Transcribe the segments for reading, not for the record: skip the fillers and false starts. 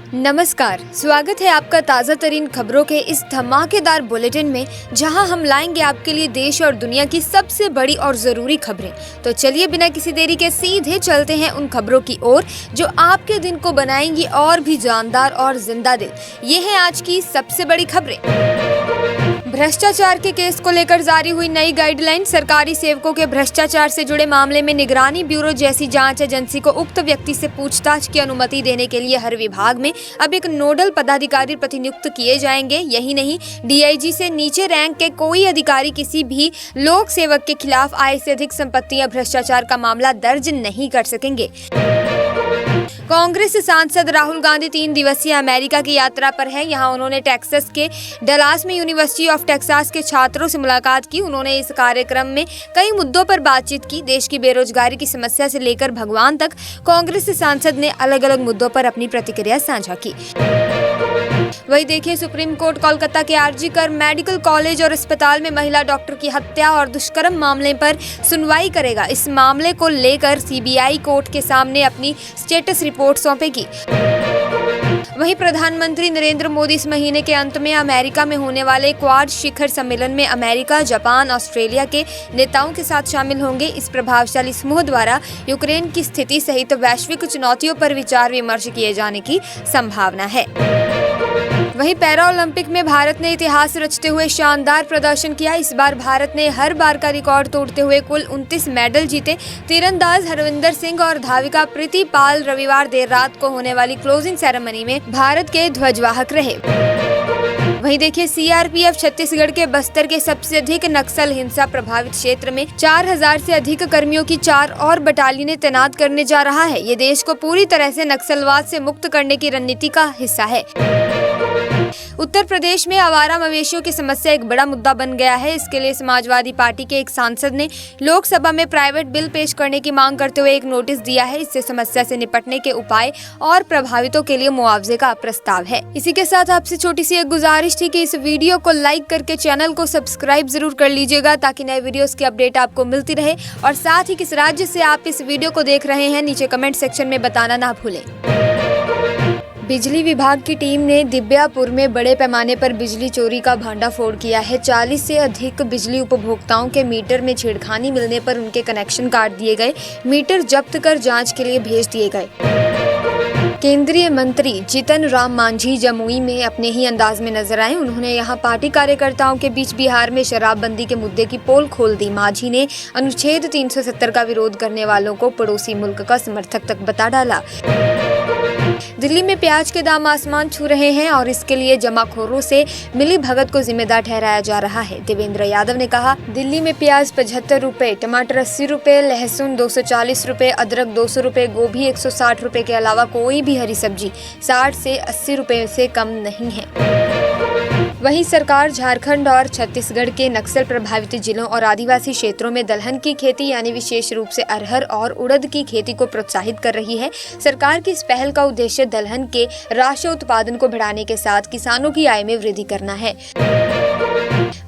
नमस्कार, स्वागत है आपका ताज़ा तरीन खबरों के इस धमाकेदार बुलेटिन में, जहां हम लाएंगे आपके लिए देश और दुनिया की सबसे बड़ी और ज़रूरी खबरें। तो चलिए बिना किसी देरी के सीधे चलते हैं उन खबरों की ओर जो आपके दिन को बनाएंगी और भी जानदार और जिंदा दिल। ये है आज की सबसे बड़ी खबरें। भ्रष्टाचार के केस को लेकर जारी हुई नई गाइडलाइन। सरकारी सेवकों के भ्रष्टाचार से जुड़े मामले में निगरानी ब्यूरो जैसी जांच एजेंसी को उक्त व्यक्ति से पूछताछ की अनुमति देने के लिए हर विभाग में अब एक नोडल पदाधिकारी प्रतिनियुक्त किए जाएंगे। यही नहीं, डीआईजी से नीचे रैंक के कोई अधिकारी किसी भी लोक सेवक के खिलाफ आय से अधिक संपत्ति या भ्रष्टाचार का मामला दर्ज नहीं कर सकेंगे। कांग्रेस सांसद राहुल गांधी 3 दिवसीय अमेरिका की यात्रा पर हैं। यहां उन्होंने टेक्सास के डलास में यूनिवर्सिटी ऑफ टेक्सास के छात्रों से मुलाकात की। उन्होंने इस कार्यक्रम में कई मुद्दों पर बातचीत की। देश की बेरोजगारी की समस्या से लेकर भगवान तक कांग्रेस सांसद ने अलग अलग मुद्दों पर अपनी प्रतिक्रिया साझा की। वही देखिए, सुप्रीम कोर्ट कोलकाता के आरजी कर मेडिकल कॉलेज और अस्पताल में महिला डॉक्टर की हत्या और दुष्कर्म मामले पर सुनवाई करेगा। इस मामले को लेकर सीबीआई कोर्ट के सामने अपनी स्टेटस रिपोर्ट सौंपेगी। वहीं प्रधानमंत्री नरेंद्र मोदी इस महीने के अंत में अमेरिका में होने वाले क्वाड शिखर सम्मेलन में अमेरिका, जापान, ऑस्ट्रेलिया के नेताओं के साथ शामिल होंगे। इस प्रभावशाली समूह द्वारा यूक्रेन की स्थिति सहित वैश्विक चुनौतियों पर विचार विमर्श किए जाने की संभावना है। वहीं पैरा ओलंपिक में भारत ने इतिहास रचते हुए शानदार प्रदर्शन किया। इस बार भारत ने हर बार का रिकॉर्ड तोड़ते हुए कुल 29 मेडल जीते। तीरंदाज हरविंदर सिंह और धाविका प्रीति पाल रविवार देर रात को होने वाली क्लोजिंग सेरेमनी में भारत के ध्वजवाहक रहे। वहीं देखिए, सीआरपीएफ छत्तीसगढ़ के बस्तर के सबसे अधिक नक्सल हिंसा प्रभावित क्षेत्र में 4000 से अधिक कर्मियों की 4 और बटालियनें तैनात करने जा रहा है। ये देश को पूरी तरह से नक्सलवाद से मुक्त करने की रणनीति का हिस्सा है। उत्तर प्रदेश में आवारा मवेशियों की समस्या एक बड़ा मुद्दा बन गया है। इसके लिए समाजवादी पार्टी के एक सांसद ने लोकसभा में प्राइवेट बिल पेश करने की मांग करते हुए एक नोटिस दिया है। इससे समस्या से निपटने के उपाय और प्रभावितों के लिए मुआवजे का प्रस्ताव है। इसी के साथ आपसे छोटी सी एक गुजारिश थी कि इस वीडियो को लाइक करके चैनल को सब्सक्राइब जरूर कर लीजिएगा, ताकि नए वीडियोस की अपडेट आपको मिलती रहे। और साथ ही किस राज्य से आप इस वीडियो को देख रहे हैं, नीचे कमेंट सेक्शन में बताना ना भूलें। बिजली विभाग की टीम ने दिब्यापुर में बड़े पैमाने पर बिजली चोरी का भांडाफोड़ किया है। 40 से अधिक बिजली उपभोक्ताओं के मीटर में छेड़खानी मिलने पर उनके कनेक्शन काट दिए गए। मीटर जब्त कर जांच के लिए भेज दिए गए। केंद्रीय मंत्री जीतन राम मांझी जमुई में अपने ही अंदाज में नजर आए। उन्होंने यहां पार्टी कार्यकर्ताओं के बीच बिहार में शराबबंदी के मुद्दे की पोल खोल दी। मांझी ने अनुच्छेद 370 का विरोध करने वालों को पड़ोसी मुल्क का समर्थक तक बता डाला। दिल्ली में प्याज के दाम आसमान छू रहे हैं और इसके लिए जमाखोरों से मिली भगत को जिम्मेदार ठहराया जा रहा है। देवेंद्र यादव ने कहा, दिल्ली में प्याज 75 रुपए, टमाटर 80 रुपए, लहसुन 240 रुपए, अदरक 200 रुपए, गोभी 160 रुपए के अलावा कोई भी हरी सब्जी 60 से 80 रुपए से कम नहीं है। वहीं सरकार झारखंड और छत्तीसगढ़ के नक्सल प्रभावित जिलों और आदिवासी क्षेत्रों में दलहन की खेती यानी विशेष रूप से अरहर और उड़द की खेती को प्रोत्साहित कर रही है। सरकार की इस पहल का उद्देश्य दलहन के राष्ट्रीय उत्पादन को बढ़ाने के साथ किसानों की आय में वृद्धि करना है।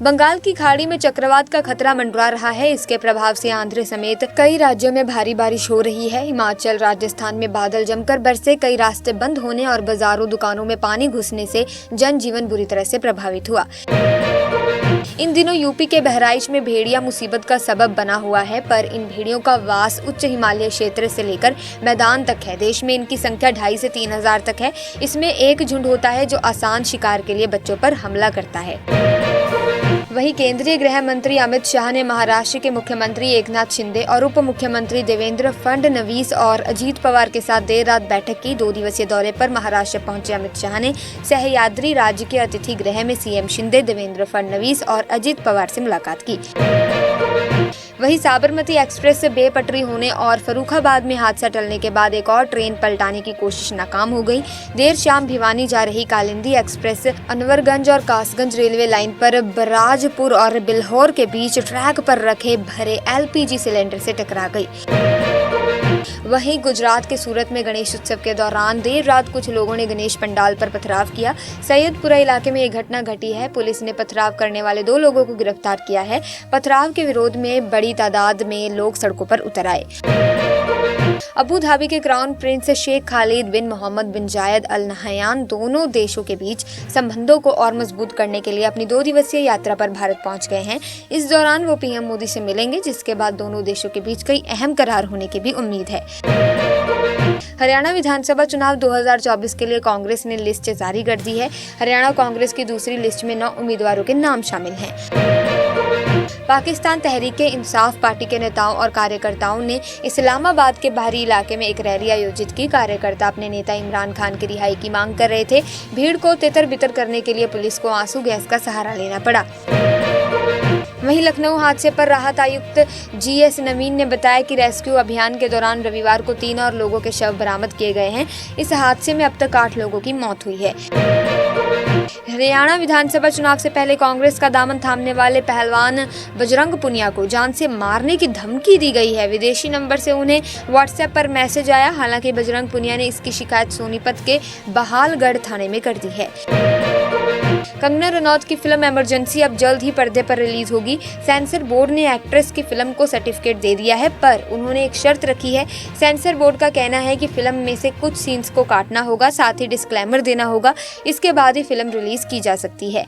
बंगाल की खाड़ी में चक्रवात का खतरा मंडरा रहा है। इसके प्रभाव से आंध्र समेत कई राज्यों में भारी बारिश हो रही है। हिमाचल, राजस्थान में बादल जमकर बरसे, कई रास्ते बंद होने और बाजारों, दुकानों में पानी घुसने से जनजीवन बुरी तरह से प्रभावित हुआ। इन दिनों यूपी के बहराइच में भेड़िया मुसीबत का सबब बना हुआ है, पर इन भेड़ियों का वास उच्च हिमालय क्षेत्र से लेकर मैदान तक है। देश में इनकी संख्या 2500 से 3000 तक है। इसमें एक झुंड होता है जो आसान शिकार के लिए बच्चों पर हमला करता है। वहीं केंद्रीय गृह मंत्री अमित शाह ने महाराष्ट्र के मुख्यमंत्री एकनाथ शिंदे और उप मुख्यमंत्री देवेंद्र फडणवीस और अजीत पवार के साथ देर रात बैठक की। 2 दिवसीय दौरे पर महाराष्ट्र पहुंचे अमित शाह ने सह्याद्री राज्य के अतिथि गृह में सीएम शिंदे, देवेंद्र फडणवीस और अजीत पवार से मुलाकात की। वहीं साबरमती एक्सप्रेस से बेपटरी होने और फर्रुखाबाद में हादसा टलने के बाद एक और ट्रेन पलटाने की कोशिश नाकाम हो गई। देर शाम भिवानी जा रही कालिंदी एक्सप्रेस अनवरगंज और कासगंज रेलवे लाइन पर बराजपुर और बिल्हौर के बीच ट्रैक पर रखे भरे एलपीजी सिलेंडर से टकरा गई। वहीं गुजरात के सूरत में गणेश उत्सव के दौरान देर रात कुछ लोगों ने गणेश पंडाल पर पथराव किया। सैयदपुरा इलाके में एक घटना घटी है। पुलिस ने पथराव करने वाले 2 लोगों को गिरफ्तार किया है। पथराव के विरोध में बड़ी तादाद में लोग सड़कों पर उतर आए। अबू धाबी के क्राउन प्रिंस शेख खालिद बिन मोहम्मद बिन जायद अल नहयान दोनों देशों के बीच संबंधों को और मजबूत करने के लिए अपनी 2 दिवसीय यात्रा पर भारत पहुंच गए हैं। इस दौरान वो पीएम मोदी से मिलेंगे, जिसके बाद दोनों देशों के बीच कई अहम करार होने की भी उम्मीद है। हरियाणा विधानसभा चुनाव 2024 के लिए कांग्रेस ने लिस्ट जारी कर दी है। हरियाणा कांग्रेस की दूसरी लिस्ट में 9 उम्मीदवारों के नाम शामिल हैं। पाकिस्तान तहरीक-ए-इंसाफ पार्टी के नेताओं और कार्यकर्ताओं ने इस्लामाबाद के बाहरी इलाके में एक रैली आयोजित की। कार्यकर्ता अपने नेता इमरान खान की रिहाई की मांग कर रहे थे। भीड़ को तितर-बितर करने के लिए पुलिस को आंसू गैस का सहारा लेना पड़ा। वहीं लखनऊ हादसे पर राहत आयुक्त जीएस नवीन ने बताया कि रेस्क्यू अभियान के दौरान रविवार को 3 और लोगों के शव बरामद किए गए हैं। इस हादसे में अब तक 8 लोगों की मौत हुई है। हरियाणा विधानसभा चुनाव से पहले कांग्रेस का दामन थामने वाले पहलवान बजरंग पुनिया को जान से मारने की धमकी दी गई है। विदेशी नंबर से उन्हें व्हाट्सएप पर मैसेज आया। हालांकि बजरंग पुनिया ने इसकी शिकायत सोनीपत के बहालगढ़ थाने में कर दी है। कंगना रनौत की फिल्म इमरजेंसी अब जल्द ही पर्दे पर रिलीज होगी। सेंसर बोर्ड ने एक्ट्रेस की फिल्म को सर्टिफिकेट दे दिया है, पर उन्होंने एक शर्त रखी है। सेंसर बोर्ड का कहना है कि फिल्म में से कुछ सीन्स को काटना होगा, साथ ही डिस्क्लेमर देना होगा। इसके बाद ही फिल्म रिलीज की जा सकती है।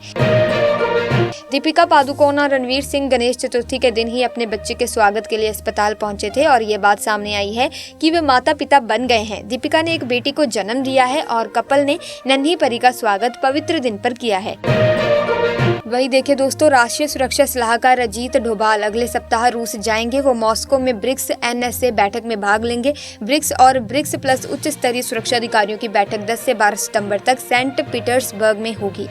दीपिका पादुकोण और रणवीर सिंह गणेश चतुर्थी के दिन ही अपने बच्चे के स्वागत के लिए अस्पताल पहुंचे थे और ये बात सामने आई है कि वे माता पिता बन गए हैं। दीपिका ने एक बेटी को जन्म दिया है और कपल ने नन्ही परी का स्वागत पवित्र दिन पर किया है। वही देखिए दोस्तों, राष्ट्रीय सुरक्षा सलाहकार अजीत डोभाल अगले सप्ताह रूस जाएंगे। वो मॉस्को में ब्रिक्स NSA बैठक में भाग लेंगे। ब्रिक्स और ब्रिक्स प्लस उच्च स्तरीय सुरक्षा अधिकारियों की बैठक 10 से 12 सितंबर तक सेंट पीटर्सबर्ग में होगी।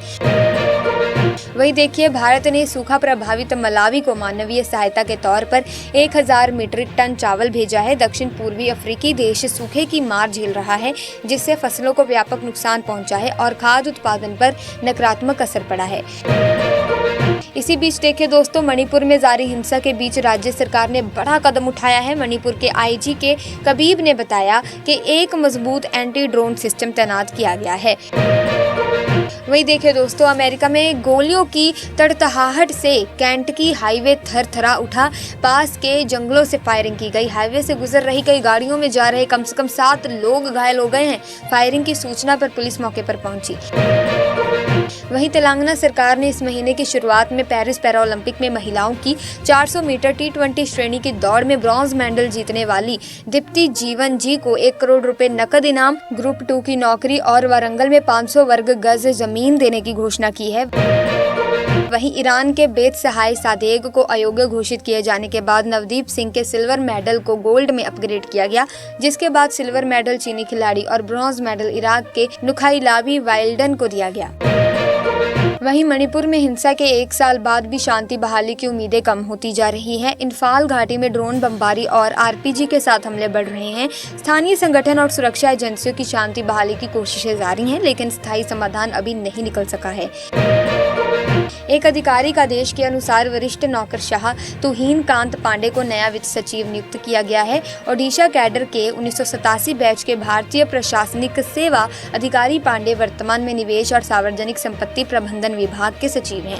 वही देखिए, भारत ने सूखा प्रभावित मलावी को मानवीय सहायता के तौर पर 1000 मीट्रिक टन चावल भेजा है। दक्षिण पूर्वी अफ्रीकी देश सूखे की मार झेल रहा है, जिससे फसलों को व्यापक नुकसान पहुंचा है और खाद्य उत्पादन पर नकारात्मक असर पड़ा है। इसी बीच देखिए दोस्तों, मणिपुर में जारी हिंसा के बीच राज्य सरकार ने बड़ा कदम उठाया है। मणिपुर के IG के कबीब ने बताया कि एक मजबूत एंटी ड्रोन सिस्टम तैनात किया गया है। वही देखिए दोस्तों, अमेरिका में गोलियों की तड़तड़ाहट से केंटकी हाईवे थरथरा उठा। पास के जंगलों से फायरिंग की गई। हाईवे से गुजर रही कई गाड़ियों में जा रहे कम से कम 7 लोग घायल हो गए हैं। फायरिंग की सूचना पर पुलिस मौके पर पहुंची। वहीं तेलंगाना सरकार ने इस महीने की शुरुआत में पेरिस पैरालंपिक में महिलाओं की 400 मीटर T20 श्रेणी की दौड़ में ब्रॉन्ज मेडल जीतने वाली दीप्ति जीवन जी को 1 करोड़ रुपए नकद इनाम, ग्रुप 2 की नौकरी और वारंगल में 500 वर्ग गज जमीन देने की घोषणा की है। वहीं ईरान के बेत सहाय सादेग को अयोग्य घोषित किए जाने के बाद नवदीप सिंह के सिल्वर मेडल को गोल्ड में अपग्रेड किया गया, जिसके बाद सिल्वर मेडल चीनी खिलाड़ी और ब्रॉन्ज मेडल इराक के नुखाइलावी वाइल्डन को दिया गया। वहीं मणिपुर में हिंसा के 1 साल बाद भी शांति बहाली की उम्मीदें कम होती जा रही हैं। इंफाल घाटी में ड्रोन बमबारी और RPG के साथ हमले बढ़ रहे हैं। स्थानीय संगठन और सुरक्षा एजेंसियों की शांति बहाली की कोशिशें जारी हैं, लेकिन स्थायी समाधान अभी नहीं निकल सका है। एक आधिकारिक आदेश के अनुसार वरिष्ठ नौकरशाह तुहीन कांत पांडे को नया वित्त सचिव नियुक्त किया गया है। ओडिशा कैडर के 1987 बैच के भारतीय प्रशासनिक सेवा अधिकारी पांडे वर्तमान में निवेश और सार्वजनिक संपत्ति प्रबंधन विभाग के सचिव हैं।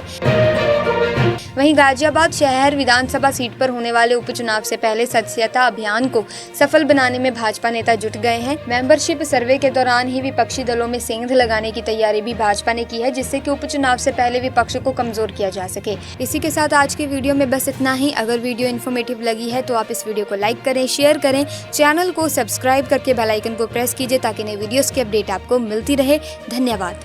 वहीं गाजियाबाद शहर विधानसभा सीट पर होने वाले उपचुनाव से पहले सदस्यता अभियान को सफल बनाने में भाजपा नेता जुट गए हैं। मेंबरशिप सर्वे के दौरान ही विपक्षी दलों में सेंध लगाने की तैयारी भी भाजपा ने की है, जिससे कि उपचुनाव से पहले विपक्ष को कमजोर किया जा सके। इसी के साथ आज की वीडियो में बस इतना ही। अगर वीडियो इन्फॉर्मेटिव लगी है तो आप इस वीडियो को लाइक करें, शेयर करें, चैनल को सब्सक्राइब करके बेल आइकन को प्रेस कीजिए ताकि नई वीडियोस की अपडेट आपको मिलती रहे। धन्यवाद।